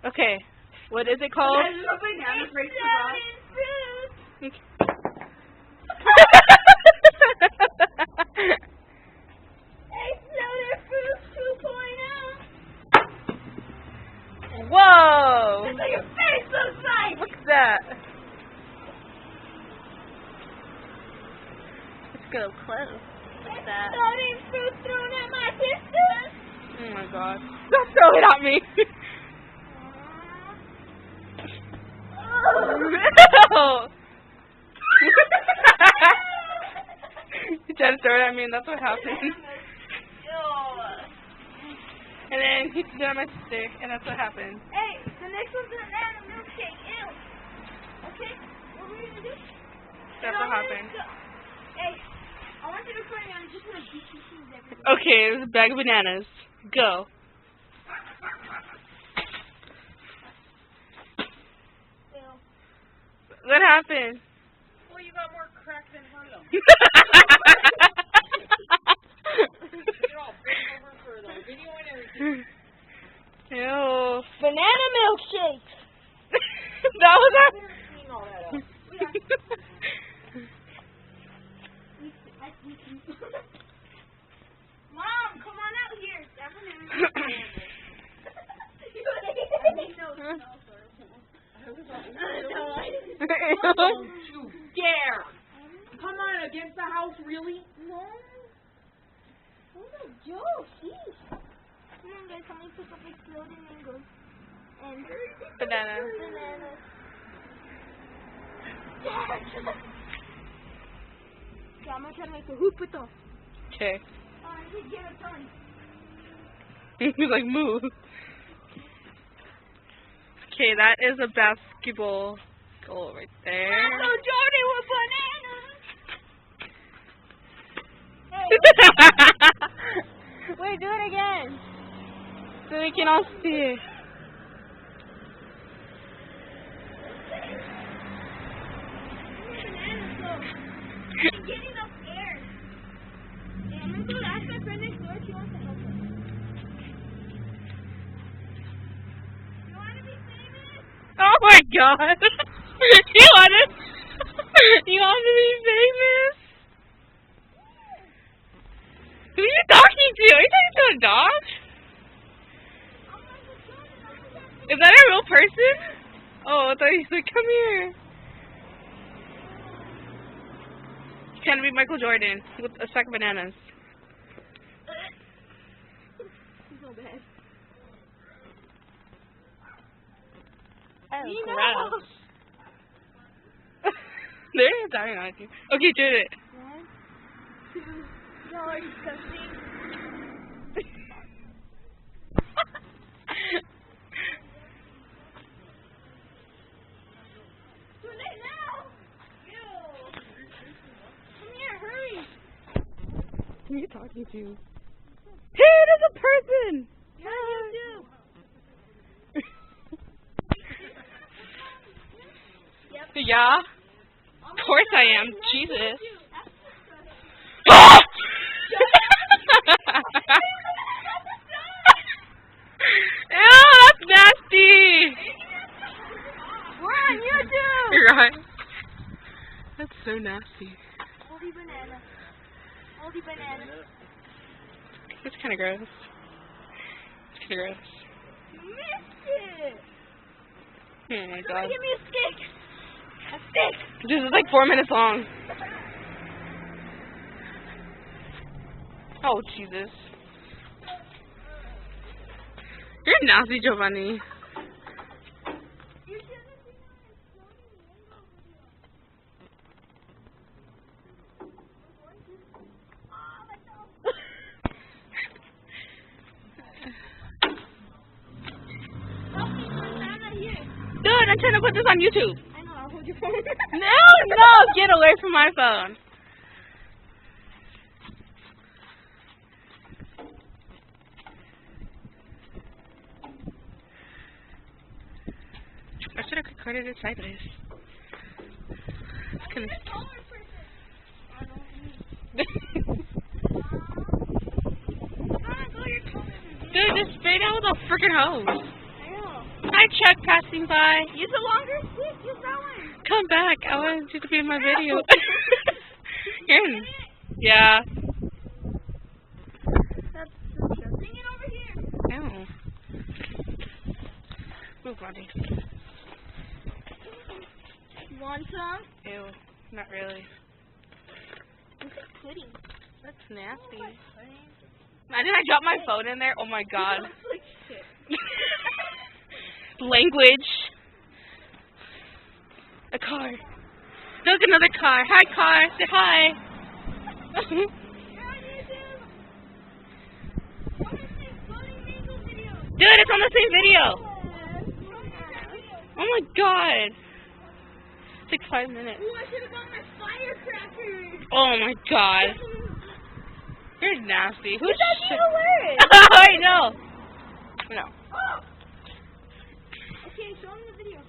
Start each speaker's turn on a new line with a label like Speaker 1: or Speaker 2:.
Speaker 1: Okay. What is it called? Whoa!
Speaker 2: That's what your face looks like!
Speaker 1: What's that? Let's go close. What's that?
Speaker 2: Floating fruit thrown at my sisters!
Speaker 1: Oh my god. Don't throw it at me! No! You tried to throw it at me and that's what happened. And then he threw it at my sister and that's what happened.
Speaker 2: Hey, the next one's an banana milkshake. Ew. Okay, what are we gonna do?
Speaker 1: That's what happened.
Speaker 2: Hey, I want you to put me on just like BTCs everything.
Speaker 1: Okay, it was a bag of bananas. Go.
Speaker 2: Ew.
Speaker 1: What happened?
Speaker 3: Well, you got more crack than Harlem. You're all bent over for the video and everything.
Speaker 1: Ew.
Speaker 2: Banana milkshakes!
Speaker 1: That was our...
Speaker 3: Clean all that up.
Speaker 2: Mom, come on out here. That banana
Speaker 3: Don't you dare! Come on, against the house, really?
Speaker 2: No. What a joke, jeez. Come on, guys, help me pick up exploding mangoes. And
Speaker 1: Banana.
Speaker 2: bananas. Okay, I'm gonna try to make a hoop with them.
Speaker 1: Okay.
Speaker 2: I did get a ton.
Speaker 1: He's like, move. Okay, that is a basketball goal right there.
Speaker 2: Michael Jordan with bananas. Wait, do it again.
Speaker 1: So we can all see it.
Speaker 2: I'm getting up air. Yeah, I'm gonna go ask my friend next door if she wants to help us. You wanna be famous?
Speaker 1: Oh my god. You want to be famous? Who are you talking to? Are you talking to a dog? Is that a real person? Oh, I thought you said, come here. He's trying to be Michael Jordan with a sack of bananas.
Speaker 2: He's so bad.
Speaker 1: Oh, gross. They're dying on you. Okay, do it.
Speaker 2: 1, 2, you're disgusting. Too late now. Ew. Come here, hurry.
Speaker 1: Who are you talking to? Hey, there's a person!
Speaker 2: Yeah, you do.
Speaker 1: Yeah? Of course I am. Jesus. Ew, that's nasty!
Speaker 2: We're on YouTube.
Speaker 1: You're right. That's so nasty.
Speaker 2: Moldy banana. Moldy banana.
Speaker 1: That's kind of gross. It's kind of gross.
Speaker 2: You missed it.
Speaker 1: Oh my
Speaker 2: Somebody
Speaker 1: god.
Speaker 2: give me a stick. A stick.
Speaker 1: This is like 4 minutes long. Oh, Jesus. You're nasty, Giovanni. Dude, I'm trying to put this on YouTube.
Speaker 2: I know, I'll hold your phone.
Speaker 1: No, get away from my phone. I should have recorded it sideways. It's kind of... Dude, just spray down with a freaking hose.
Speaker 2: I know.
Speaker 1: Hi, Chuck, passing by.
Speaker 2: Use a longer stick. Use that one.
Speaker 1: Come back. I wanted you to be in my video. You're in. Yeah.
Speaker 2: That's true. Bring it over here.
Speaker 1: Ow. Move, buddy.
Speaker 2: You want some?
Speaker 1: Ew. Not really.
Speaker 2: This is pudding.
Speaker 1: That's nasty. Imagine I dropped my phone in there. Oh my god.
Speaker 2: Looks like shit.
Speaker 1: Language. A car. Look, another car. Hi, car. Say hi. Dude, it's on the same video. Oh my god. It's like 5 minutes.
Speaker 2: Ooh, I should have got my firecrackers.
Speaker 1: Oh my god. You're nasty. Who's
Speaker 2: That's hilarious.
Speaker 1: I know. No.
Speaker 2: Okay, show me the video.